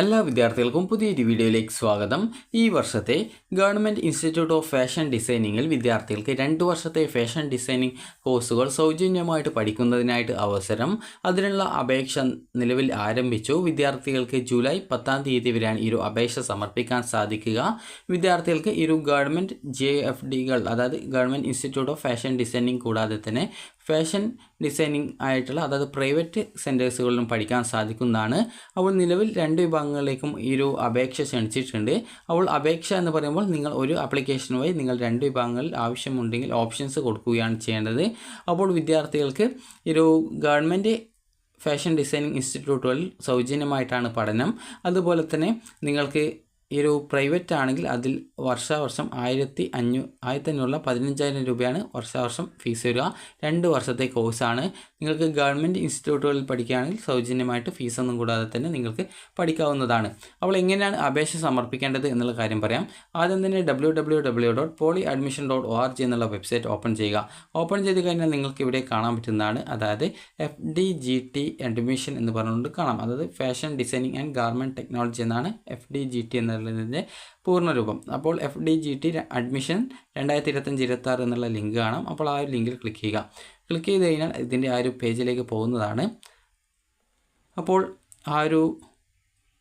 എല്ലാ വിദ്യാർത്ഥികൾക്കും പുതിയൊരു വീഡിയോയിലേക്ക് സ്വാഗതം. ഈ വർഷത്തെ ഗവൺമെൻറ് ഇൻസ്റ്റിറ്റ്യൂട്ട് ഓഫ് ഫാഷൻ ഡിസൈനിങ്ങിൽ വിദ്യാർത്ഥികൾക്ക് 2 വർഷത്തെ ഫാഷൻ ഡിസൈനിങ് കോഴ്സുകൾ സൗജന്യമായിട്ട് പഠിക്കുന്നതിനായിട്ട് അവസരം. അതിനുള്ള അപേക്ഷ നിലവിൽ ആരംഭിച്ചു. വിദ്യാർത്ഥികൾക്ക് ജൂലൈ 10-ാം തീയതി വരെയാണ് ഈ ഒരു അപേക്ഷ സമർപ്പിക്കാൻ സാധിക്കുക. വിദ്യാർത്ഥികൾക്ക് ഈ ഒരു ഗവൺമെൻറ് JFDകൾ, അതായത് government institute of fashion designing കൂടാതെ തന്നെ ഫാഷൻ ഡിസൈനിങ് ആയിട്ടുള്ള, അതായത് പ്രൈവറ്റ് സെൻറ്റേഴ്സുകളിലും പഠിക്കാൻ സാധിക്കുന്നതാണ്. അപ്പോൾ നിലവിൽ 2 വിഭാഗങ്ങളിലേക്കും ഈ ഒരു അപേക്ഷ ക്ഷണിച്ചിട്ടുണ്ട്. അപ്പോൾ അപേക്ഷ എന്ന് പറയുമ്പോൾ നിങ്ങൾ ഒരു ആപ്ലിക്കേഷൻ വഴി നിങ്ങൾ 2 വിഭാഗങ്ങളിൽ ആവശ്യമുണ്ടെങ്കിൽ ഓപ്ഷൻസ് കൊടുക്കുകയാണ് ചെയ്യേണ്ടത്. അപ്പോൾ വിദ്യാർത്ഥികൾക്ക് ഈ ഒരു ഗവൺമെൻറ് ഫാഷൻ ഡിസൈനിങ് ഇൻസ്റ്റിറ്റ്യൂട്ടുകളിൽ സൗജന്യമായിട്ടാണ് പഠനം. അതുപോലെ തന്നെ നിങ്ങൾക്ക് ഈ ഒരു പ്രൈവറ്റ് ആണെങ്കിൽ അതിൽ വർഷാവർഷം 1500 15,000 രൂപയാണ് വർഷാവർഷം ഫീസ് വരിക. 2 വർഷത്തെ കോഴ്സാണ്. നിങ്ങൾക്ക് ഗവൺമെൻറ് ഇൻസ്റ്റിറ്റ്യൂട്ടുകളിൽ പഠിക്കുകയാണെങ്കിൽ സൗജന്യമായിട്ട് ഫീസൊന്നും കൂടാതെ തന്നെ നിങ്ങൾക്ക് പഠിക്കാവുന്നതാണ്. അപ്പോൾ എങ്ങനെയാണ് അപേക്ഷ സമർപ്പിക്കേണ്ടത് എന്നുള്ള കാര്യം പറയാം. ആദ്യം തന്നെ www.polyadmission.org എന്നുള്ള വെബ്സൈറ്റ് ഓപ്പൺ ചെയ്യുക. ഓപ്പൺ ചെയ്ത് കഴിഞ്ഞാൽ നിങ്ങൾക്ക് ഇവിടെ കാണാൻ പറ്റുന്നതാണ്, അതായത് FDGT അഡ്മിഷൻ എന്ന് പറഞ്ഞുകൊണ്ട് കാണാം. അതായത് fashion designing and garment technology എന്നാണ് FDGT എന്നുള്ളതിൻ്റെ പൂർണ്ണരൂപം. അപ്പോൾ FDGT അഡ്മിഷൻ 2025-26 എന്നുള്ള ലിങ്ക് കാണാം. അപ്പോൾ ആ ഒരു ലിങ്കിൽ ക്ലിക്ക് ചെയ്യുക. ക്ലിക്ക് ചെയ്ത് കഴിഞ്ഞാൽ ഇതിൻ്റെ ആ ഒരു പേജിലേക്ക് പോകുന്നതാണ്. അപ്പോൾ ആ ഒരു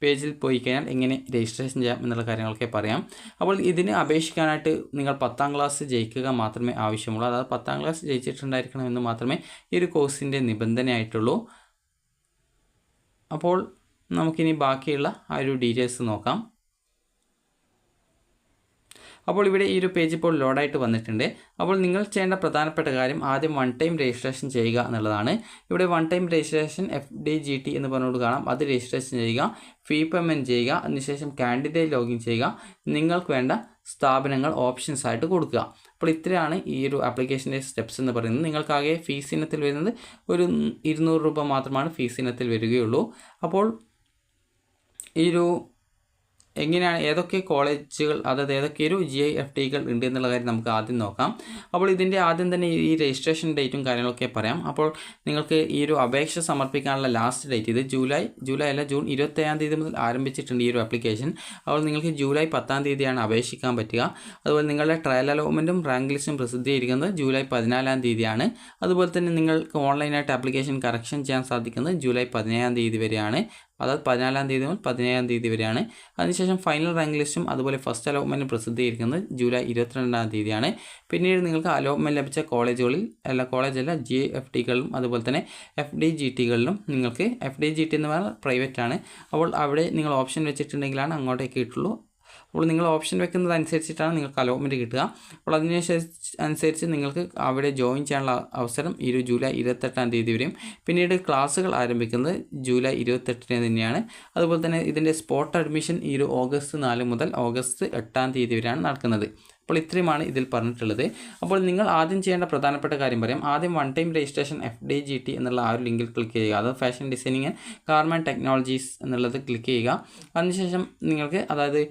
പേജിൽ പോയി കഴിഞ്ഞാൽ എങ്ങനെ രജിസ്ട്രേഷൻ ചെയ്യാം എന്നുള്ള കാര്യങ്ങളൊക്കെ പറയാം. അപ്പോൾ ഇതിന് അപേക്ഷിക്കാനായിട്ട് നിങ്ങൾ 10ാം ക്ലാസ് ജയിക്കുക മാത്രമേ ആവശ്യമുള്ളൂ. അതായത് 10ാം ക്ലാസ് ജയിച്ചിട്ടുണ്ടായിരിക്കണമെന്ന് മാത്രമേ ഈ ഒരു കോഴ്സിൻ്റെ നിബന്ധനയായിട്ടുള്ളൂ. അപ്പോൾ നമുക്കിനി ബാക്കിയുള്ള ആ ഒരു ഡീറ്റെയിൽസ് നോക്കാം. അപ്പോൾ ഇവിടെ ഈ ഒരു പേജ് ഇപ്പോൾ ലോഡായിട്ട് വന്നിട്ടുണ്ട്. അപ്പോൾ നിങ്ങൾ ചെയ്യേണ്ട പ്രധാനപ്പെട്ട കാര്യം ആദ്യം 1 ടൈം രജിസ്ട്രേഷൻ ചെയ്യുക എന്നുള്ളതാണ്. ഇവിടെ 1 ടൈം രജിസ്ട്രേഷൻ FDGT എന്ന് പറഞ്ഞുകൊണ്ട് കാണാം. അത് രജിസ്ട്രേഷൻ ചെയ്യുക, ഫീ പേയ്മെൻറ്റ് ചെയ്യുക, അതിനുശേഷം കാൻഡിഡേറ്റ് ലോഗിൻ ചെയ്യുക, നിങ്ങൾക്ക് വേണ്ട സ്ഥാപനങ്ങൾ ഓപ്ഷൻസ് ആയിട്ട് കൊടുക്കുക. അപ്പോൾ ഇത്രയാണ് ഈ ഒരു ആപ്ലിക്കേഷൻ്റെ സ്റ്റെപ്സ് എന്ന് പറയുന്നത്. നിങ്ങൾക്കാകെ ഫീസ് ഇനത്തിൽ വരുന്നത് ഒരു 200 രൂപ മാത്രമാണ് ഫീസ് ഇനത്തിൽ വരികയുള്ളൂ. അപ്പോൾ ഈ ഒരു എങ്ങനെയാണ്, ഏതൊക്കെ കോളേജുകൾ, അതായത് ഏതൊക്കെ ഒരു JFDകൾ ഉണ്ട് എന്നുള്ള കാര്യം നമുക്ക് ആദ്യം നോക്കാം. അപ്പോൾ ഇതിൻ്റെ ആദ്യം തന്നെ ഈ രജിസ്ട്രേഷൻ ഡേറ്റും കാര്യങ്ങളൊക്കെ പറയാം. അപ്പോൾ നിങ്ങൾക്ക് ഈ ഒരു അപേക്ഷ സമർപ്പിക്കാനുള്ള ലാസ്റ്റ് ഡേറ്റ് ഇത് ജൂൺ 21-ാം തീയതി മുതൽ ആരംഭിച്ചിട്ടുണ്ട് ഈ ഒരു ആപ്ലിക്കേഷൻ. അപ്പോൾ നിങ്ങൾക്ക് ജൂലൈ 10-ാം തീയതിയാണ് അപേക്ഷിക്കാൻ പറ്റുക. അതുപോലെ നിങ്ങളുടെ ട്രയൽ അലോട്ട്മെൻറ്റും റാങ്ക് ലിസ്റ്റും പ്രസിദ്ധീകരിക്കുന്നത് ജൂലൈ 14-ാം തീയതിയാണ്. അതുപോലെ തന്നെ നിങ്ങൾക്ക് ഓൺലൈനായിട്ട് ആപ്ലിക്കേഷൻ കറക്ഷൻ ചെയ്യാൻ സാധിക്കുന്നത് ജൂലൈ 17-ാം തീയതി വരെയാണ്. അതായത് 14-ാം തീയതി മുതൽ 17-ാം തീയതി വരെയാണ്. അതിനുശേഷം ഫൈനൽ റാങ്ക് ലിസ്റ്റും അതുപോലെ ഫസ്റ്റ് അലോട്ട്മെൻറ്റും പ്രസിദ്ധീകരിക്കുന്നത് ജൂലൈ 22-ാം തീയതിയാണ്. പിന്നീട് നിങ്ങൾക്ക് അലോട്ട്മെൻറ്റ് ലഭിച്ച കോളേജല്ല JFDകളിലും അതുപോലെ തന്നെ FDGTകളിലും നിങ്ങൾക്ക്, FDGT എന്ന് പറഞ്ഞാൽ പ്രൈവറ്റ് ആണ്. അപ്പോൾ അവിടെ നിങ്ങൾ ഓപ്ഷൻ വെച്ചിട്ടുണ്ടെങ്കിലാണ് അങ്ങോട്ടേക്ക് കിട്ടുള്ളൂ. അപ്പോൾ നിങ്ങൾ ഓപ്ഷൻ വെക്കുന്നത് അനുസരിച്ചിട്ടാണ് നിങ്ങൾക്ക് അലോട്ട്മെൻറ്റ് കിട്ടുക. അപ്പോൾ അതിനനുസരിച്ച് നിങ്ങൾക്ക് അവിടെ ജോയിൻ ചെയ്യാനുള്ള അവസരം ഈ ഒരു ജൂലൈ 28-ാം തീയതി വരെയും. പിന്നീട് ക്ലാസ്സുകൾ ആരംഭിക്കുന്നത് ജൂലൈ 28-ന് തന്നെയാണ്. അതുപോലെ തന്നെ ഇതിൻ്റെ സ്പോട്ട് അഡ്മിഷൻ ഈ ഒരു ഓഗസ്റ്റ് 4 മുതൽ ഓഗസ്റ്റ് 8-ാം തീയതി വരെയാണ് നടക്കുന്നത്. അപ്പോൾ ഇത്രയുമാണ് ഇതിൽ പറഞ്ഞിട്ടുള്ളത്. അപ്പോൾ നിങ്ങൾ ആദ്യം ചെയ്യേണ്ട പ്രധാനപ്പെട്ട കാര്യം പറയാം. ആദ്യം 1 ടൈം രജിസ്ട്രേഷൻ FDGT എന്നുള്ള ആ ഒരു ലിങ്കിൽ ക്ലിക്ക് ചെയ്യുക. അത് fashion designing and garment technologies എന്നുള്ളത് ക്ലിക്ക് ചെയ്യുക. അതിനുശേഷം നിങ്ങൾക്ക്, അതായത്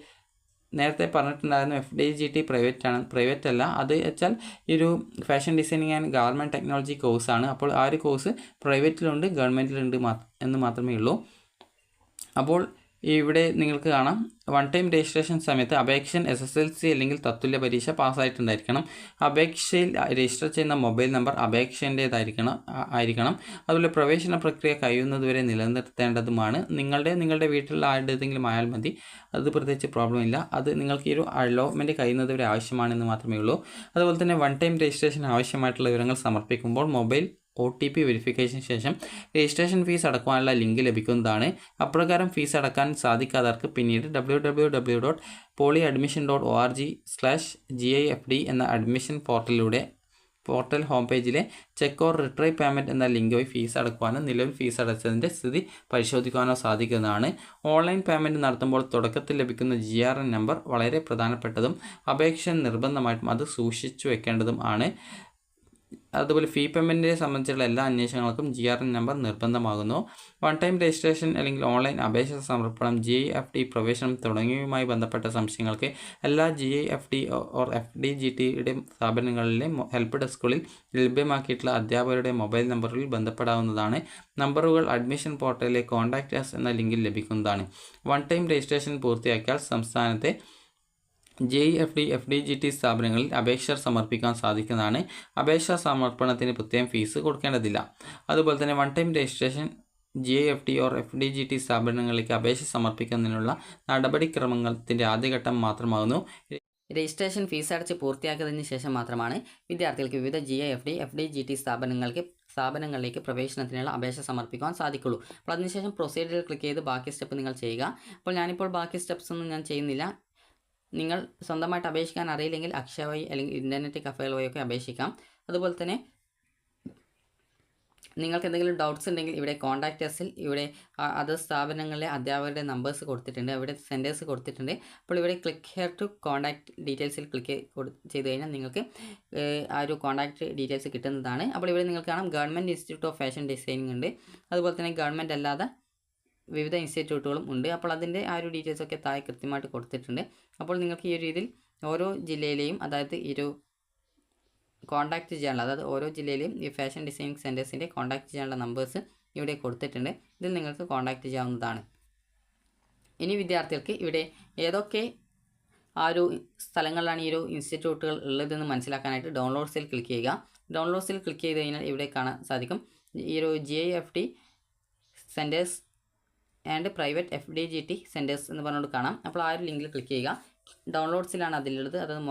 നേരത്തെ പറഞ്ഞിട്ടുണ്ടായിരുന്നു FDGT പ്രൈവറ്റ് അല്ല, അത് വെച്ചാൽ ഈ ഒരു fashion designing and garment technology കോഴ്സാണ്. അപ്പോൾ ആ ഒരു കോഴ്സ് പ്രൈവറ്റിലുണ്ട്, ഗവൺമെൻറ്റിലുണ്ട് എന്ന് മാത്രമേ ഉള്ളൂ. അപ്പോൾ ഇവിടെ നിങ്ങൾക്ക് കാണാം 1 ടൈം രജിസ്ട്രേഷൻ സമയത്ത് അപേക്ഷൻ SSLC അല്ലെങ്കിൽ തത്തുല്യ പരീക്ഷ പാസ്സായിട്ടുണ്ടായിരിക്കണം. അപേക്ഷയിൽ രജിസ്റ്റർ ചെയ്യുന്ന മൊബൈൽ നമ്പർ അപേക്ഷേൻ്റേതായിരിക്കണം. അതുപോലെ പ്രവേശന പ്രക്രിയ കഴിയുന്നതുവരെ നിലനിർത്തേണ്ടതുമാണ്. നിങ്ങളുടെ വീട്ടിലുള്ള ആരുടേതെങ്കിലും ആയാൽ മതി, അത് പ്രത്യേകിച്ച് പ്രോബ്ലം ഇല്ല. അത് നിങ്ങൾക്ക് ഈ ഒരു അലോട്ട്മെൻറ്റ് കഴിയുന്നതുവരെ ആവശ്യമാണെന്ന് മാത്രമേ ഉള്ളൂ. അതുപോലെ തന്നെ 1 ടൈം രജിസ്ട്രേഷൻ ആവശ്യമായിട്ടുള്ള വിവരങ്ങൾ സമർപ്പിക്കുമ്പോൾ മൊബൈൽ OTP വെരിഫിക്കേഷന് ശേഷം രജിസ്ട്രേഷൻ ഫീസ് അടക്കുവാനുള്ള ലിങ്ക് ലഭിക്കുന്നതാണ്. അപ്രകാരം ഫീസ് അടക്കാൻ സാധിക്കാത്തവർക്ക് പിന്നീട് www.polyadmission.org/GIFD എന്ന അഡ്മിഷൻ പോർട്ടൽ ഹോം പേജിലെ ചെക്ക് ഓർ റിട്രൈ പേയ്മെൻറ്റ് എന്ന ലിങ്ക് വഴി ഫീസ് അടക്കുവാനും നിലവിൽ ഫീസ് അടച്ചതിൻ്റെ സ്ഥിതി പരിശോധിക്കുവാനോ സാധിക്കുന്നതാണ്. ഓൺലൈൻ പേയ്മെൻറ്റ് നടത്തുമ്പോൾ തുടക്കത്തിൽ ലഭിക്കുന്ന GRN നമ്പർ വളരെ പ്രധാനപ്പെട്ടതും അപേക്ഷ നിർബന്ധമായിട്ടും അത് സൂക്ഷിച്ചു വെക്കേണ്ടതും ആണ്. അതുപോലെ ഫീ പേയ്മെൻറ്റിനെ സംബന്ധിച്ചുള്ള എല്ലാ അന്വേഷണങ്ങൾക്കും GRN നമ്പർ നിർബന്ധമാകുന്നു. വൺ ടൈം രജിസ്ട്രേഷൻ അല്ലെങ്കിൽ ഓൺലൈൻ അപേക്ഷ സമർപ്പണം, GIFT പ്രവേശനം തുടങ്ങിയവയുമായി ബന്ധപ്പെട്ട സംശയങ്ങൾക്ക് എല്ലാ GIFT ഓർ FDGTയുടെ സ്ഥാപനങ്ങളിലെ ഹെൽപ്പ് ഡെസ്കുകളിൽ ലഭ്യമാക്കിയിട്ടുള്ള അധ്യാപകരുടെ മൊബൈൽ നമ്പറുകളിൽ ബന്ധപ്പെടാവുന്നതാണ്. നമ്പറുകൾ അഡ്മിഷൻ പോർട്ടലിലെ കോൺടാക്റ്റ് അസ് എന്ന ലിങ്കിൽ ലഭിക്കുന്നതാണ്. വൺ ടൈം രജിസ്ട്രേഷൻ പൂർത്തിയാക്കിയാൽ സംസ്ഥാനത്തെ GIFT FDGT സ്ഥാപനങ്ങളിൽ അപേക്ഷ സമർപ്പിക്കാൻ സാധിക്കുന്നതാണ്. അപേക്ഷാ സമർപ്പണത്തിന് പ്രത്യേകം ഫീസ് കൊടുക്കേണ്ടതില്ല. അതുപോലെ തന്നെ one time registration GIFT or FDGT സ്ഥാപനങ്ങളിലേക്ക് അപേക്ഷ സമർപ്പിക്കുന്നതിനുള്ള നടപടിക്രമത്തിൻ്റെ ആദ്യഘട്ടം മാത്രമാകുന്നു. രജിസ്ട്രേഷൻ ഫീസ് അടച്ച് പൂർത്തിയാക്കിയതിന് ശേഷം മാത്രമാണ് വിദ്യാർത്ഥികൾക്ക് വിവിധ GIFT FDGT സ്ഥാപനങ്ങളിലേക്ക് പ്രവേശനത്തിനുള്ള അപേക്ഷ സമർപ്പിക്കാൻ സാധിക്കുള്ളൂ. അപ്പോൾ അതിനുശേഷം പ്രൊസീജിയർ ക്ലിക്ക് ചെയ്ത് ബാക്കി സ്റ്റെപ്പ് നിങ്ങൾ ചെയ്യുക. അപ്പോൾ ഞാനിപ്പോൾ ബാക്കി സ്റ്റെപ്സ് ഒന്നും ഞാൻ ചെയ്യുന്നില്ല. നിങ്ങൾ സ്വന്തമായിട്ട് അപേക്ഷിക്കാൻ അറിയില്ലെങ്കിൽ അക്ഷയ വഴി അല്ലെങ്കിൽ ഇൻ്റർനെറ്റ് കഫേകൾ വഴിയൊക്കെ അപേക്ഷിക്കാം. അതുപോലെ തന്നെ നിങ്ങൾക്ക് എന്തെങ്കിലും ഡൗട്ട്സ് ഉണ്ടെങ്കിൽ ഇവിടെ കോൺടാക്റ്റ് അസിൽ ഇവിടെ അത് സ്ഥാപനങ്ങളിലെ അധ്യാപകരുടെ നമ്പേഴ്സ് കൊടുത്തിട്ടുണ്ട്, അവിടെ സെൻറ്റേഴ്സ് കൊടുത്തിട്ടുണ്ട്. അപ്പോൾ ഇവിടെ ക്ലിക്ക് ഹിയർ ടു കോൺടാക്റ്റ് ഡീറ്റെയിൽസിൽ ക്ലിക്ക് ചെയ്ത് കഴിഞ്ഞാൽ നിങ്ങൾക്ക് ആ ഒരു കോൺടാക്റ്റ് ഡീറ്റെയിൽസ് കിട്ടുന്നതാണ്. അപ്പോൾ ഇവിടെ നിങ്ങൾക്ക് കാണാം government institute of fashion designing ഉണ്ട്, അതുപോലെ തന്നെ ഗവൺമെൻറ് അല്ലാതെ വിവിധ ഇൻസ്റ്റിറ്റ്യൂട്ടുകളും ഉണ്ട്. അപ്പോൾ അതിൻ്റെ ആ ഒരു ഡീറ്റെയിൽസൊക്കെ താഴെ കൃത്യമായിട്ട് കൊടുത്തിട്ടുണ്ട്. അപ്പോൾ നിങ്ങൾക്ക് ഈ ഒരു രീതിയിൽ ഓരോ ജില്ലയിലെയും അതായത് ഈ ഒരു കോൺടാക്റ്റ് ചെയ്യാനുള്ള, അതായത് ഓരോ ജില്ലയിലെയും ഈ ഫാഷൻ ഡിസൈനിങ് സെൻറ്റേഴ്സിൻ്റെ കോൺടാക്റ്റ് ചെയ്യാനുള്ള നമ്പേഴ്സ് ഇവിടെ കൊടുത്തിട്ടുണ്ട്. ഇതിൽ നിങ്ങൾക്ക് കോൺടാക്റ്റ് ചെയ്യാവുന്നതാണ്. ഇനി വിദ്യാർത്ഥികൾക്ക് ഇവിടെ ഏതൊക്കെ ആ ഒരു സ്ഥലങ്ങളിലാണ് ഈ ഒരു ഇൻസ്റ്റിറ്റ്യൂട്ടുകൾ ഉള്ളതെന്ന് മനസ്സിലാക്കാനായിട്ട് ഡൗൺലോഡ്സിൽ ക്ലിക്ക് ചെയ്യുക. ഡൗൺലോഡ്സിൽ ക്ലിക്ക് ചെയ്ത് കഴിഞ്ഞാൽ ഇവിടെ കാണാൻ സാധിക്കും ഈ ഒരു GIFT centres and private FDGT centres എന്ന് പറഞ്ഞുകൊണ്ട് കാണാം. അപ്പോൾ ആ ഒരു ലിങ്കിൽ ക്ലിക്ക് ചെയ്യുക. ഡൗൺലോഡ്സിലാണ് അതിലുള്ളത്, അതായത്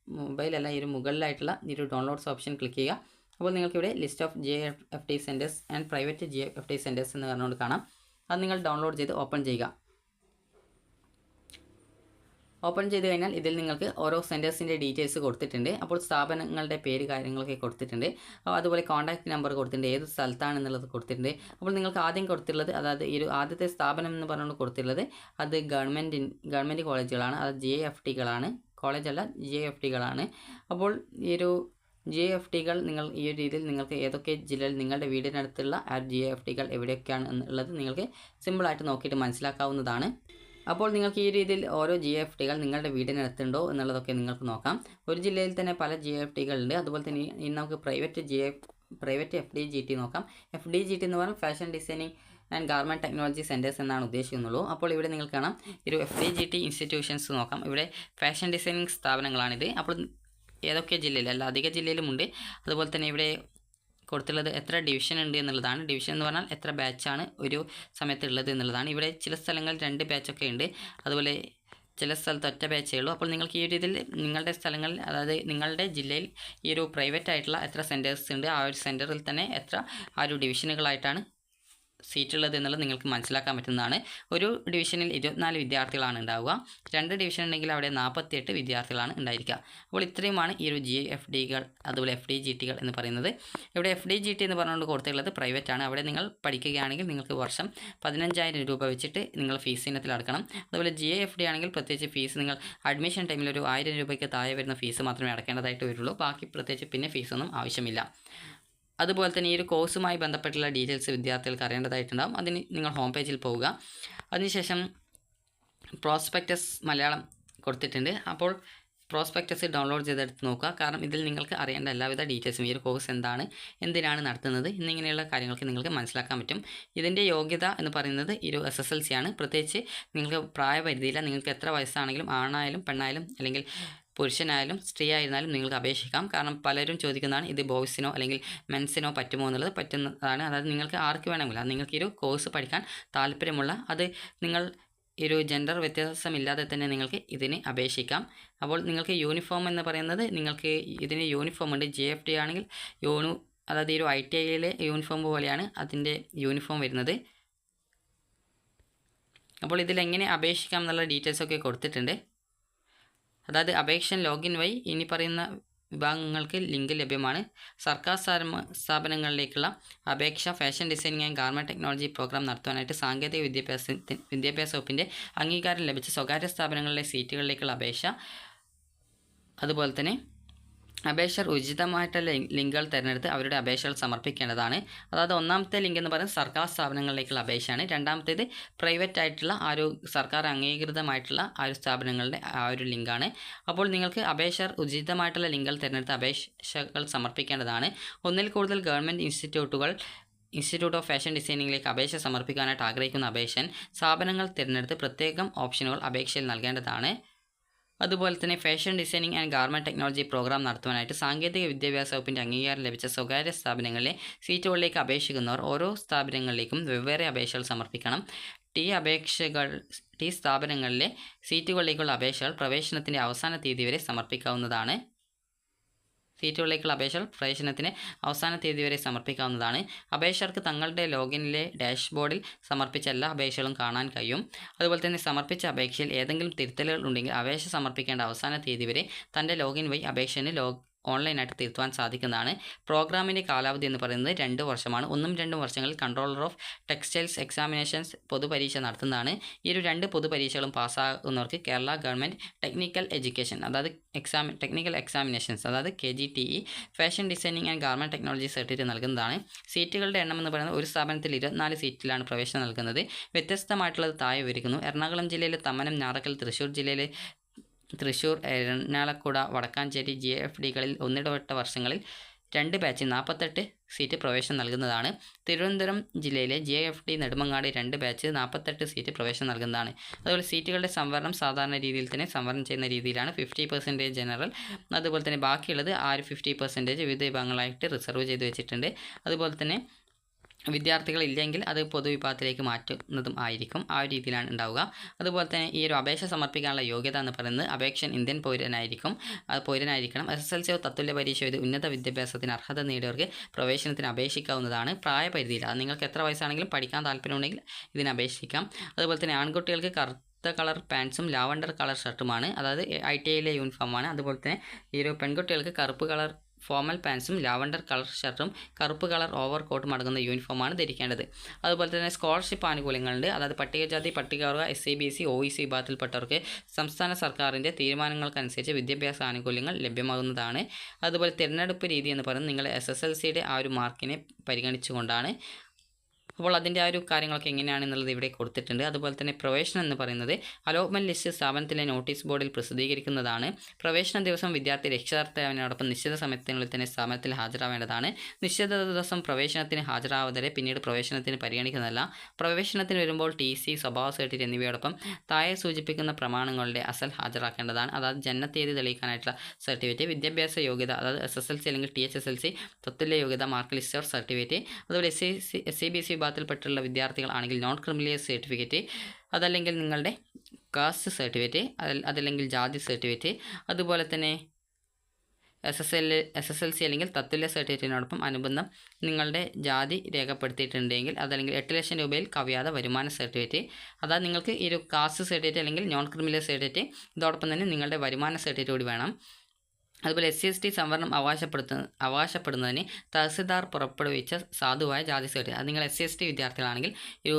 മൊബൈലല്ല, ഈ ഒരു മുകളിലായിട്ടുള്ള ഈ ഒരു ഡൗൺലോഡ്സ് ഓപ്ഷൻ ക്ലിക്ക് ചെയ്യുക. അപ്പോൾ നിങ്ങൾക്കിവിടെ list of GIFT centres and private GIFT centres എന്ന് പറഞ്ഞുകൊണ്ട് കാണാം. അത് നിങ്ങൾ ഡൗൺലോഡ് ചെയ്ത് ഓപ്പൺ ചെയ്യുക. ഓപ്പൺ ചെയ്ത് കഴിഞ്ഞാൽ ഇതിൽ നിങ്ങൾക്ക് ഓരോ സെൻറ്റേഴ്സിൻ്റെ ഡീറ്റെയിൽസ് കൊടുത്തിട്ടുണ്ട്. അപ്പോൾ സ്ഥാപനങ്ങളുടെ പേര് കാര്യങ്ങളൊക്കെ കൊടുത്തിട്ടുണ്ട്, അതുപോലെ കോൺടാക്റ്റ് നമ്പർ കൊടുത്തിട്ടുണ്ട്, ഏത് സ്ഥലത്താണെന്നുള്ളത് കൊടുത്തിട്ടുണ്ട്. അപ്പോൾ നിങ്ങൾക്ക് ആദ്യം കൊടുത്തിട്ടുള്ളത്, അതായത് ഈ ഒരു ആദ്യത്തെ സ്ഥാപനം എന്ന് പറഞ്ഞുകൊണ്ട് കൊടുത്തിട്ടുള്ളത് അത് ഗവൺമെൻറ് കോളേജുകളാണ്, അത് GIFTകളാണ്, കോളേജല്ല GIFTകളാണ്. അപ്പോൾ ഈ ഒരു GIFTകൾ നിങ്ങൾ ഈ ഒരു രീതിയിൽ നിങ്ങൾക്ക് ഏതൊക്കെ ജില്ലയിൽ നിങ്ങളുടെ വീടിനടുത്തുള്ള ആ GIFTകൾ എവിടെയൊക്കെയാണ് എന്നുള്ളത് നിങ്ങൾക്ക് സിമ്പിളായിട്ട് നോക്കിയിട്ട് മനസ്സിലാക്കാവുന്നതാണ്. അപ്പോൾ നിങ്ങൾക്ക് ഈ രീതിയിൽ ഓരോ GIFTകൾ നിങ്ങളുടെ വീടിനടുത്തുണ്ടോ എന്നുള്ളതൊക്കെ നിങ്ങൾക്ക് നോക്കാം. ഒരു ജില്ലയിൽ തന്നെ പല GIFTകൾ ഉണ്ട്. അതുപോലെ തന്നെ ഇനി നമുക്ക് പ്രൈവറ്റ് FDGT നോക്കാം. FDGT എന്ന് പറഞ്ഞാൽ fashion designing and garment technology centres എന്നാണ് ഉദ്ദേശിക്കുന്നുള്ളൂ. അപ്പോൾ ഇവിടെ നിങ്ങൾക്ക് കാണാം ഒരു FDGT ഇൻസ്റ്റിറ്റ്യൂഷൻസ് നോക്കാം. ഇവിടെ ഫാഷൻ ഡിസൈനിങ് സ്ഥാപനങ്ങളാണിത്. അപ്പോൾ ഏതൊക്കെ ജില്ലയിൽ, അല്ല അധിക ജില്ലയിലുമുണ്ട്. അതുപോലെ തന്നെ ഇവിടെ കൊടുത്തുള്ളത് എത്ര ഡിവിഷൻ ഉണ്ട് എന്നുള്ളതാണ്. ഡിവിഷൻ എന്ന് പറഞ്ഞാൽ എത്ര ബാച്ചാണ് ഒരു സമയത്ത് ഉള്ളത് എന്നുള്ളതാണ്. ഇവിടെ ചില സ്ഥലങ്ങളിൽ 2 ബാച്ചൊക്കെ ഉണ്ട്, അതുപോലെ ചില സ്ഥലത്ത് ഒറ്റ ബാച്ചേ ഉള്ളൂ. അപ്പോൾ നിങ്ങൾക്ക് ഈ ഒരു ഇതിൽ നിങ്ങളുടെ സ്ഥലങ്ങളിൽ, അതായത് നിങ്ങളുടെ ജില്ലയിൽ ഈ ഒരു പ്രൈവറ്റ് ആയിട്ടുള്ള എത്ര സെൻറ്റേഴ്സ് ഉണ്ട്, ആ ഒരു സെൻറ്ററിൽ തന്നെ എത്ര ആ ഒരു ഡിവിഷനുകളായിട്ടാണ് സീറ്റ് ഉള്ളത് എന്നുള്ളത് നിങ്ങൾക്ക് മനസ്സിലാക്കാൻ പറ്റുന്നതാണ്. ഒരു ഡിവിഷനിൽ 24 വിദ്യാർത്ഥികളാണ് ഉണ്ടാവുക. 2 ഡിവിഷൻ ഉണ്ടെങ്കിൽ അവിടെ 48 വിദ്യാർത്ഥികളാണ് ഉണ്ടായിരിക്കുക. അപ്പോൾ ഇത്രയുമാണ് ഈ ഒരു GIFTകൾ അതുപോലെ FDGTകൾ എന്ന് പറയുന്നത്. ഇവിടെ FDGT എന്ന് പറഞ്ഞുകൊണ്ട് കൊടുത്തിട്ടുള്ളത് പ്രൈവറ്റ് ആണ്. അവിടെ നിങ്ങൾ പഠിക്കുകയാണെങ്കിൽ നിങ്ങൾക്ക് വർഷം 15,000 രൂപ വെച്ചിട്ട് നിങ്ങൾ ഫീസ് ഇനത്തിൽ അടക്കണം. അതുപോലെ GIFT ആണെങ്കിൽ പ്രത്യേകിച്ച് ഫീസ് നിങ്ങൾ അഡ്മിഷൻ ടൈമിൽ ഒരു 1000 രൂപയ്ക്ക് താഴെ വരുന്ന ഫീസ് മാത്രമേ അടക്കേണ്ടതായിട്ട് വരുള്ളൂ. ബാക്കി പ്രത്യേകിച്ച് പിന്നെ ഫീസൊന്നും ആവശ്യമില്ല. അതുപോലെ തന്നെ ഈ ഒരു കോഴ്സുമായി ബന്ധപ്പെട്ടുള്ള ഡീറ്റെയിൽസ് വിദ്യാർത്ഥികൾക്ക് അറിയേണ്ടതായിട്ടുണ്ടാകും. അതിന് നിങ്ങൾ ഹോം പേജിൽ പോവുക. അതിനുശേഷം പ്രോസ്പെക്ടസ് മലയാളം കൊടുത്തിട്ടുണ്ട്. അപ്പോൾ പ്രോസ്പെക്ടസ് ഡൗൺലോഡ് ചെയ്തെടുത്ത് നോക്കുക. കാരണം ഇതിൽ നിങ്ങൾക്ക് അറിയേണ്ട എല്ലാവിധ ഡീറ്റെയിൽസും, ഈ ഒരു കോഴ്സ് എന്താണ്, എന്തിനാണ് നടത്തുന്നത് എന്നിങ്ങനെയുള്ള കാര്യങ്ങൾക്ക് നിങ്ങൾക്ക് മനസ്സിലാക്കാൻ പറ്റും. ഇതിൻ്റെ യോഗ്യത എന്ന് പറയുന്നത് ഈ ഒരു SSLC ആണ്. പ്രത്യേകിച്ച് നിങ്ങൾക്ക് പ്രായപരിധിയില്ല. നിങ്ങൾക്ക് എത്ര വയസ്സാണെങ്കിലും, ആണായാലും പെണ്ണായാലും അല്ലെങ്കിൽ പുരുഷനായാലും സ്ത്രീ ആയിരുന്നാലും നിങ്ങൾക്ക് അപേക്ഷിക്കാം. കാരണം പലരും ചോദിക്കുന്നതാണ് ഇത് ബോയ്സിനോ അല്ലെങ്കിൽ മെൻസിനോ പറ്റുമോ എന്നുള്ളത്. പറ്റുന്നതാണ്. അതായത് നിങ്ങൾക്ക് ആർക്ക് വേണമെങ്കിലും, അത് നിങ്ങൾക്ക് ഈ ഒരു കോഴ്സ് പഠിക്കാൻ താല്പര്യമുള്ള, അത് നിങ്ങൾ ഈ ഒരു ജെൻഡർ വ്യത്യാസമില്ലാതെ തന്നെ നിങ്ങൾക്ക് ഇതിന് അപേക്ഷിക്കാം. അപ്പോൾ നിങ്ങൾക്ക് യൂണിഫോം എന്ന് പറയുന്നത്, നിങ്ങൾക്ക് ഇതിന് യൂണിഫോം ഉണ്ട്. GIFT ആണെങ്കിൽ അതായത് ഈ ഒരു ITIയിലെ യൂണിഫോം പോലെയാണ് അതിൻ്റെ യൂണിഫോം വരുന്നത്. അപ്പോൾ ഇതിലെങ്ങനെ അപേക്ഷിക്കാം എന്നുള്ള ഡീറ്റെയിൽസൊക്കെ കൊടുത്തിട്ടുണ്ട്. അതായത് അപേക്ഷ ലോഗിൻ വഴി ഇനി പറയുന്ന വിഭാഗങ്ങൾക്ക് ലിങ്ക് ലഭ്യമാണ്. സർക്കാർ സ്ഥാപനങ്ങളിലേക്കുള്ള അപേക്ഷ fashion designing and garment technology programme നടത്തുവാനായിട്ട് സാങ്കേതിക വിദ്യാഭ്യാസ വകുപ്പിൻ്റെ അംഗീകാരം ലഭിച്ച സ്വകാര്യ സ്ഥാപനങ്ങളിലെ സീറ്റുകളിലേക്കുള്ള അപേക്ഷ, അതുപോലെ തന്നെ അപേക്ഷകർ ഉചിതമായിട്ടുള്ള ലിങ്കുകൾ തിരഞ്ഞെടുത്ത് അവരുടെ അപേക്ഷകൾ സമർപ്പിക്കേണ്ടതാണ്. അതായത് ഒന്നാമത്തെ ലിങ്ക് എന്ന് പറയുന്നത് സർക്കാർ സ്ഥാപനങ്ങളിലേക്കുള്ള അപേക്ഷയാണ്. രണ്ടാമത്തേത് പ്രൈവറ്റ് ആയിട്ടുള്ള ആ ഒരു സർക്കാർ അംഗീകൃതമായിട്ടുള്ള ആ ഒരു സ്ഥാപനങ്ങളുടെ ആ ഒരു ലിങ്കാണ്. അപ്പോൾ നിങ്ങൾക്ക് അപേക്ഷകർ ഉചിതമായിട്ടുള്ള ലിങ്കുകൾ തിരഞ്ഞെടുത്ത് അപേക്ഷകൾ സമർപ്പിക്കേണ്ടതാണ്. ഒന്നിൽ കൂടുതൽ ഗവൺമെൻറ് ഇൻസ്റ്റിറ്റ്യൂട്ട് ഓഫ് ഫാഷൻ ഡിസൈനിങ്ങിലേക്ക് അപേക്ഷ സമർപ്പിക്കാനായിട്ട് ആഗ്രഹിക്കുന്ന അപേക്ഷകൻ സ്ഥാപനങ്ങൾ തിരഞ്ഞെടുത്ത് പ്രത്യേകം ഓപ്ഷനുകൾ അപേക്ഷയിൽ നൽകേണ്ടതാണ്. അതുപോലെ തന്നെ fashion designing and garment technology programme നടത്തുവാനായിട്ട് സാങ്കേതിക വിദ്യാഭ്യാസ വകുപ്പിൻ്റെ അംഗീകാരം ലഭിച്ച സ്വകാര്യ സ്ഥാപനങ്ങളിലെ സീറ്റുകളിലേക്ക് അപേക്ഷിക്കുന്നവർ ഓരോ സ്ഥാപനങ്ങളിലേക്കും വെവ്വേറെ അപേക്ഷകൾ സമർപ്പിക്കണം. ടി സ്ഥാപനങ്ങളിലെ സീറ്റുകളിലേക്കുള്ള അപേക്ഷകൾ പ്രവേശനത്തിൻ്റെ അവസാന തീയതി വരെ സമർപ്പിക്കാവുന്നതാണ്. അപേക്ഷകർക്ക് തങ്ങളുടെ ലോഗിനിലെ ഡാഷ്ബോർഡിൽ സമർപ്പിച്ച എല്ലാ അപേക്ഷകളും കാണാൻ കഴിയും. അതുപോലെ തന്നെ സമർപ്പിച്ച അപേക്ഷയിൽ ഏതെങ്കിലും തിരുത്തലുകൾ ഉണ്ടെങ്കിൽ അപേക്ഷ സമർപ്പിക്കേണ്ട അവസാന തീയതി വരെ തൻ്റെ ലോഗിൻ വഴി അപേക്ഷന് ഓൺലൈനായിട്ട് തിരുത്തുവാൻ സാധിക്കുന്നതാണ്. പ്രോഗ്രാമിൻ്റെ കാലാവധി എന്ന് പറയുന്നത് 2 വർഷമാണ്. 1-2 വർഷങ്ങളിൽ കൺട്രോളർ ഓഫ് ടെക്സ്റ്റൈൽസ് എക്സാമിനേഷൻസ് പൊതുപരീക്ഷ നടത്തുന്നതാണ്. ഈ ഒരു 2 പൊതുപരീക്ഷകളും പാസ്സാകുന്നവർക്ക് കേരള ഗവൺമെൻറ് ടെക്നിക്കൽ എക്സാമിനേഷൻസ് അതായത് KGTE fashion designing and garment technology certificate നൽകുന്നതാണ്. സീറ്റുകളുടെ എണ്ണം എന്ന് പറയുന്നത് ഒരു സ്ഥാപനത്തിൽ 24 സീറ്റിലാണ് പ്രവേശനം നൽകുന്നത്. വ്യത്യസ്തമായിട്ടുള്ളത് താഴെ വിവരിക്കുന്നു. എറണാകുളം ജില്ലയിലെ തമ്മനം, ഞാറക്കൽ, തൃശ്ശൂർ, എറണാകുളം, വടക്കാഞ്ചേരി GFDകളിൽ ഒന്നിടവിട്ട വർഷങ്ങളിൽ 2 ബാച്ച് 48 സീറ്റ് പ്രവേശനം നൽകുന്നതാണ്. തിരുവനന്തപുരം ജില്ലയിലെ JFD നെടുമങ്ങാട് 2 ബാച്ച് 48 സീറ്റ് പ്രവേശനം നൽകുന്നതാണ്. അതുപോലെ സീറ്റുകളുടെ സംവരണം സാധാരണ രീതിയിൽ തന്നെ സംവരണം ചെയ്യുന്ന രീതിയിലാണ്. 50% ജനറൽ, അതുപോലെ തന്നെ ബാക്കിയുള്ളത് ആ ഒരു 50% വിവിധ വിഭാഗങ്ങളായിട്ട് റിസർവ് ചെയ്ത് വെച്ചിട്ടുണ്ട്. അതുപോലെ തന്നെ വിദ്യാർത്ഥികൾ ഇല്ലെങ്കിൽ അത് പൊതുവിഭാഗത്തിലേക്ക് മാറ്റുന്നതും ആയിരിക്കും. ആ ഒരു രീതിയിലാണ് ഉണ്ടാവുക. അതുപോലെ തന്നെ ഈ ഒരു അപേക്ഷ സമർപ്പിക്കാനുള്ള യോഗ്യത എന്ന് പറയുന്നത് അപേക്ഷകൻ ഇന്ത്യൻ പൗരനായിരിക്കണം. SSLC തത്തുല്യ പരീക്ഷ എഴുതി ഉന്നത വിദ്യാഭ്യാസത്തിന് അർഹത നേടിയവർക്ക് പ്രവേശനത്തിന് അപേക്ഷിക്കാവുന്നതാണ്. പ്രായപരിധിയില്ല. നിങ്ങൾക്ക് എത്ര വയസ്സാണെങ്കിലും പഠിക്കാൻ താല്പര്യമുണ്ടെങ്കിൽ ഇതിന് അപേക്ഷിക്കാം. അതുപോലെ തന്നെ ആൺകുട്ടികൾക്ക് കറുത്ത കളർ പാൻസും ലാവണ്ടർ കളർ ഷർട്ടുമാണ്, അതായത് ITIയിലെ യൂണിഫോമാണ്. അതുപോലെ തന്നെ ഈ ഒരു പെൺകുട്ടികൾക്ക് കറുപ്പ് കളർ ഫോമൽ പാൻസും ലാവണ്ടർ കളർ ഷർട്ടും കറുപ്പ് കളർ ഓവർ കോട്ടും അടങ്ങുന്ന യൂണിഫോമാണ് ധരിക്കേണ്ടത്. അതുപോലെ തന്നെ സ്കോളർഷിപ്പ് ആനുകൂല്യങ്ങളുണ്ട്. അതായത് പട്ടികജാതി, പട്ടികവർഗ, SC/BC, OEC വിഭാഗത്തിൽപ്പെട്ടവർക്ക് സംസ്ഥാന സർക്കാരിൻ്റെ തീരുമാനങ്ങൾക്കനുസരിച്ച് വിദ്യാഭ്യാസ ആനുകൂല്യങ്ങൾ ലഭ്യമാകുന്നതാണ്. അതുപോലെ തിരഞ്ഞെടുപ്പ് രീതി എന്ന് പറയുന്നത് നിങ്ങളുടെ SSLCയുടെ ആ ഒരു മാർക്കിനെ പരിഗണിച്ചുകൊണ്ടാണ്. അപ്പോൾ അതിൻ്റെ ആ ഒരു കാര്യങ്ങളൊക്കെ എങ്ങനെയാണെന്നുള്ളത് ഇവിടെ കൊടുത്തിട്ടുണ്ട്. അതുപോലെ തന്നെ പ്രവേശനം എന്ന് പറയുന്നത് അലോട്ട്മെൻറ്റ് ലിസ്റ്റ് സ്ഥാപനത്തിലെ നോട്ടീസ് ബോർഡിൽ പ്രസിദ്ധീകരിക്കുന്നതാണ്. പ്രവേശന ദിവസം വിദ്യാർത്ഥി രക്ഷകർത്താവിനോടൊപ്പം നിശ്ചിത സമയത്തിനുള്ളിൽ തന്നെ സ്ഥാപനത്തിൽ ഹാജരാവേണ്ടതാണ്. നിശ്ചിത ദിവസം പ്രവേശനത്തിന് ഹാജരാവാതെ പിന്നീട് പ്രവേശനത്തിന് പരിഗണിക്കുന്നതല്ല. പ്രവേശനത്തിന് വരുമ്പോൾ TC, സ്വഭാവ സർട്ടിഫിക്കറ്റ് എന്നിവയോടൊപ്പം താഴെ സൂചിപ്പിക്കുന്ന പ്രമാണങ്ങളുടെ അസൽ ഹാജരാക്കേണ്ടതാണ്. അതായത് ജനനത്തീയതി തെളിയിക്കാനായിട്ടുള്ള സർട്ടിഫിക്കറ്റ്, വിദ്യാഭ്യാസ യോഗ്യത അതായത് SSLC അല്ലെങ്കിൽ THSLC, തത്തുല്യ യോഗ്യത, മാർക്ക് ലിസ്റ്റ് ഓർ സർട്ടിഫിക്കറ്റ്. അതുപോലെ SC/BC വിഭാഗത്തിൽപ്പെട്ടുള്ള വിദ്യാർത്ഥികൾ ആണെങ്കിൽ നോൺ ക്രിമിനൽ സർട്ടിഫിക്കറ്റ്, അതല്ലെങ്കിൽ നിങ്ങളുടെ കാസ്റ്റ് സർട്ടിഫിക്കറ്റ്, അതല്ലെങ്കിൽ ജാതി സർട്ടിഫിക്കറ്റ്, അതുപോലെ തന്നെ SSLC അല്ലെങ്കിൽ തത്തുല്യ സർട്ടിഫിക്കറ്റിനോടൊപ്പം അനുബന്ധം നിങ്ങളുടെ ജാതി രേഖപ്പെടുത്തിയിട്ടുണ്ടെങ്കിൽ, അതല്ലെങ്കിൽ 8 ലക്ഷം രൂപയിൽ കവിയാതെ വരുമാന സർട്ടിഫിക്കറ്റ്. അതായത് നിങ്ങൾക്ക് ഈ ഒരു കാസ്റ്റ് സർട്ടിഫിക്കറ്റ് അല്ലെങ്കിൽ നോൺ ക്രിമിനൽ സർട്ടിഫിക്കറ്റ്, ഇതോടൊപ്പം തന്നെ നിങ്ങളുടെ വരുമാന സർട്ടിഫിക്കറ്റ് കൂടി വേണം. അതുപോലെ SC/ST സംവരണം അവകാശപ്പെടുന്നതിന് തഹസിൽദാർ പുറപ്പെടുവിച്ച സാധുവായ ജാതി സർട്ടിഫിക്കറ്റ്. അത് നിങ്ങൾ SC/ST വിദ്യാർത്ഥികളാണെങ്കിൽ ഒരു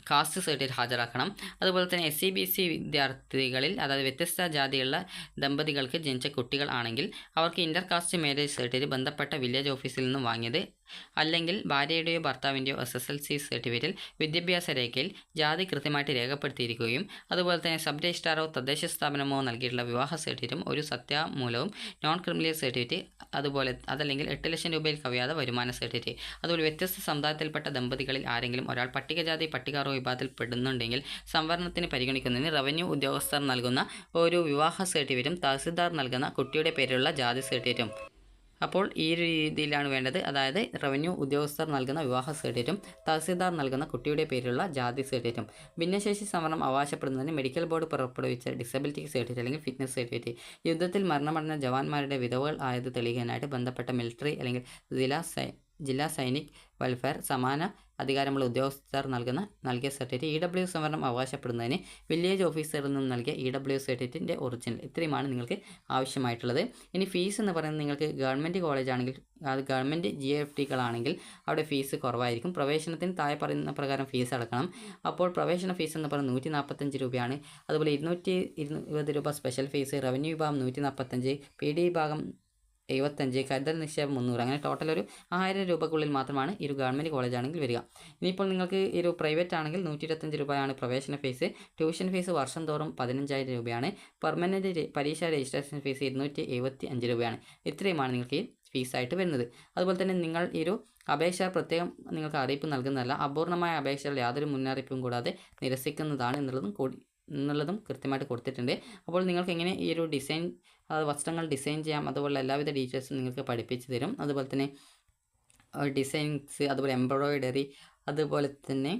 കാസ്റ്റ് സർട്ടിഫിക്കറ്റ് ഹാജരാക്കണം. അതുപോലെ തന്നെ SC/BC വിദ്യാർത്ഥികളിൽ അതായത് വ്യത്യസ്ത ജാതിയുള്ള ദമ്പതികൾക്ക് ജനിച്ച കുട്ടികൾ ആണെങ്കിൽ അവർക്ക് ഇൻ്റർ കാസ്റ്റ് മാരേജ് സർട്ടിഫിക്കറ്റ് ബന്ധപ്പെട്ട വില്ലേജ് ഓഫീസിൽ നിന്നും വാങ്ങിയത്, അല്ലെങ്കിൽ ഭാര്യയുടെയോ ഭർത്താവിൻ്റെയോ SSLC സർട്ടിഫിക്കറ്റിൽ വിദ്യാഭ്യാസ രേഖയിൽ ജാതി കൃത്യമായിട്ട് രേഖപ്പെടുത്തിയിരിക്കുകയും അതുപോലെ തന്നെ സബ് രജിസ്ട്രാറോ തദ്ദേശ സ്ഥാപനമോ നൽകിയിട്ടുള്ള വിവാഹ സർട്ടിഫിക്കറ്റും ഒരു സത്യാമൂലവും നോൺ ക്രിമിനൽ സർട്ടിഫിക്കറ്റ്, അതല്ലെങ്കിൽ 8 ലക്ഷം രൂപയിൽ കവിയാതെ വരുമാന സർട്ടിഫിക്കറ്റ്. അതുപോലെ വ്യത്യസ്ത സമുദായത്തിൽപ്പെട്ട ദമ്പതികളിൽ ആരെങ്കിലും ഒരാൾ പട്ടികജാതി, പട്ടികവർഗ വിഭാഗത്തിൽ പെടുന്നുണ്ടെങ്കിൽ സംവരണത്തിന് പരിഗണിക്കുന്നതിന് റവന്യൂ ഉദ്യോഗസ്ഥർ നൽകുന്ന ഒരു വിവാഹ സർട്ടിഫിക്കറ്റും തഹസിൽദാർ നൽകുന്ന കുട്ടിയുടെ പേരിലുള്ള ജാതി സർട്ടിഫിക്കറ്റും. അപ്പോൾ ഈ ഒരു രീതിയിലാണ് വേണ്ടത്. അതായത് റവന്യൂ ഉദ്യോഗസ്ഥർ നൽകുന്ന വിവാഹ സർട്ടിഫിക്കറ്റും തഹസിൽദാർ നൽകുന്ന കുട്ടിയുടെ പേരിലുള്ള ജാതി സർട്ടിഫിക്കറ്റും. ഭിന്നശേഷി സംവരണം അവകാശപ്പെടുന്നതിന് മെഡിക്കൽ ബോർഡ് പുറപ്പെടുവിച്ച ഡിസബിലിറ്റി സർട്ടിഫിക്കറ്റ് അല്ലെങ്കിൽ ഫിറ്റ്നസ് സർട്ടിഫിക്കറ്റ്. യുദ്ധത്തിൽ മരണമടഞ്ഞ ജവാന്മാരുടെ വിധവകൾ ആയത് തെളിയിക്കാനായിട്ട് ബന്ധപ്പെട്ട മിലിറ്ററി അല്ലെങ്കിൽ ജില്ലാ സൈനിക് വെൽഫെയർ സമാന അധികാരമുള്ള ഉദ്യോഗസ്ഥർ നൽകിയ സർട്ടിഫിക്കറ്റ്. EW സംവരണം അവകാശപ്പെടുന്നതിന് വില്ലേജ് ഓഫീസറിൽ നിന്നും നൽകിയ EW സർട്ടിഫിക്കറ്റിൻ്റെ ഒറിജിനൽ. ഇത്രയുമാണ് നിങ്ങൾക്ക് ആവശ്യമായിട്ടുള്ളത്. ഇനി ഫീസ് എന്ന് പറയുന്നത് നിങ്ങൾക്ക് ഗവൺമെൻറ് കോളേജ് ആണെങ്കിൽ, അത് ഗവൺമെൻറ് GFTകളാണെങ്കിൽ അവിടെ ഫീസ് കുറവായിരിക്കും. പ്രവേശനത്തിന് താഴെ പറയുന്ന പ്രകാരം ഫീസ് അടക്കണം. അപ്പോൾ പ്രവേശന ഫീസ് എന്ന് പറയുന്നത് 145 രൂപയാണ്. അതുപോലെ 220 രൂപ സ്പെഷ്യൽ ഫീസ്, റവന്യൂ വിഭാഗം 145, PD വിഭാഗം 75, കരുതൽ നിക്ഷേപം 300, അങ്ങനെ ടോട്ടൽ ഒരു 1000 രൂപക്കുള്ളിൽ മാത്രമാണ് ഈ ഒരു ഗവൺമെൻറ് കോളേജ് ആണെങ്കിൽ വരിക. ഇനിയിപ്പോൾ നിങ്ങൾക്ക് ഈ ഒരു പ്രൈവറ്റ് ആണെങ്കിൽ 125 രൂപയാണ് പ്രവേശന ഫീസ്. ട്യൂഷൻ ഫീസ് വർഷം തോറും 15,000 രൂപയാണ്. പെർമനൻറ്റ് പരീക്ഷ രജിസ്ട്രേഷൻ ഫീസ് 275 രൂപയാണ്. ഇത്രയുമാണ് നിങ്ങൾക്ക് ഈ ഫീസായിട്ട് വരുന്നത്. അതുപോലെ തന്നെ നിങ്ങൾ ഈ ഒരു അപേക്ഷ പ്രത്യേകം നിങ്ങൾക്ക് അറിയിപ്പ് നൽകുന്നതല്ല. അപൂർണമായ അപേക്ഷകൾ യാതൊരു മുന്നറിയിപ്പും കൂടാതെ നിരസിക്കുന്നതാണ് എന്നുള്ളതും കൃത്യമായിട്ട് കൊടുത്തിട്ടുണ്ട്. അപ്പോൾ നിങ്ങൾക്ക് എങ്ങനെ ഈ ഒരു വസ്ത്രങ്ങൾ ഡിസൈൻ ചെയ്യാം, അതുപോലെ എല്ലാവിധ ഡീറ്റെയിൽസും നിങ്ങൾക്ക് പഠിപ്പിച്ച് തരും. അതുപോലെ തന്നെ ഡിസൈൻസ്, അതുപോലെ എംബ്രോയിഡറി, അതുപോലെ തന്നെ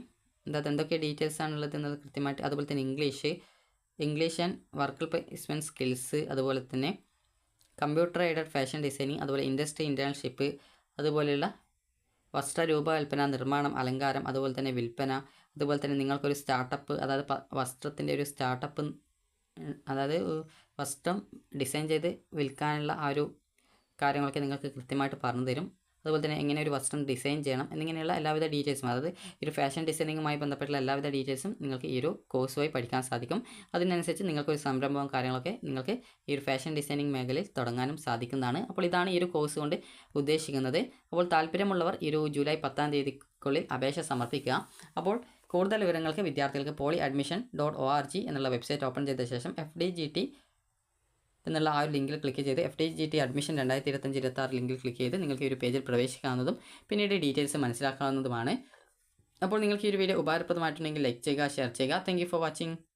എന്തൊക്കെ ഡീറ്റെയിൽസ് ആണുള്ളത് എന്നത് കൃത്യമായിട്ട്, അതുപോലെ തന്നെ English and work placement skills, അതുപോലെ തന്നെ കമ്പ്യൂട്ടർ എയ്ഡഡ് ഫാഷൻ ഡിസൈനിങ്, അതുപോലെ ഇൻഡസ്ട്രി ഇൻറ്റേൺഷിപ്പ്, അതുപോലെയുള്ള വസ്ത്ര രൂപകൽപ്പന, നിർമ്മാണം, അലങ്കാരം, അതുപോലെ തന്നെ വിൽപ്പന, അതുപോലെ തന്നെ നിങ്ങൾക്കൊരു സ്റ്റാർട്ടപ്പ്, അതായത് വസ്ത്രത്തിൻ്റെ ഒരു സ്റ്റാർട്ടപ്പ്, അതായത് വസ്ത്രം ഡിസൈൻ ചെയ്ത് വിൽക്കാനുള്ള ആ ഒരു കാര്യങ്ങളൊക്കെ നിങ്ങൾക്ക് കൃത്യമായിട്ട് പറഞ്ഞു തരും. അതുപോലെ തന്നെ എങ്ങനെ ഒരു വസ്ത്രം ഡിസൈൻ ചെയ്യണം എന്നിങ്ങനെയുള്ള എല്ലാവിധ ഡീറ്റെയിൽസും, അതായത് ഈ ഒരു ഫാഷൻ ഡിസൈനിങ്ങുമായി ബന്ധപ്പെട്ടുള്ള എല്ലാവിധ ഡീറ്റെയിൽസും നിങ്ങൾക്ക് ഈ ഒരു കോഴ്സ് വഴി പഠിക്കാൻ സാധിക്കും. അതിനനുസരിച്ച് നിങ്ങൾക്കൊരു സംരംഭവും കാര്യങ്ങളൊക്കെ നിങ്ങൾക്ക് ഈ ഒരു ഫാഷൻ ഡിസൈനിങ് മേഖലയിൽ തുടങ്ങാനും സാധിക്കുന്നതാണ്. അപ്പോൾ ഇതാണ് ഈ ഒരു കോഴ്സ് കൊണ്ട് ഉദ്ദേശിക്കുന്നത്. അപ്പോൾ താല്പര്യമുള്ളവർ ഈ ഒരു ജൂലൈ 10-ാം തീയതിക്കുള്ളിൽ അപേക്ഷ സമർപ്പിക്കുക. അപ്പോൾ കൂടുതൽ വിവരങ്ങൾക്ക് വിദ്യാർത്ഥികൾക്ക് polyadmission.org എന്നുള്ള വെബ്സൈറ്റ് ഓപ്പൺ ചെയ്ത ശേഷം FDGT എന്നുള്ള ആ ഒരു ലിങ്കിൽ ക്ലിക്ക് ചെയ്ത് FDGT അഡ്മിഷൻ 2025-26 ലിങ്കിൽ ക്ലിക്ക് ചെയ്ത് നിങ്ങൾക്ക് ഈ ഒരു പേജിൽ പ്രവേശിക്കാവുന്നതും പിന്നീട് ഡീറ്റെയിൽസ് മനസ്സിലാക്കാവുന്നതുമാണ്. അപ്പോൾ നിങ്ങൾക്ക് ഈ ഒരു വീഡിയോ ഉപകാരപ്രദമായിട്ടുണ്ടെങ്കിൽ ലൈക്ക് ചെയ്യുക, ഷെയർ ചെയ്യുക. Thank you for watching.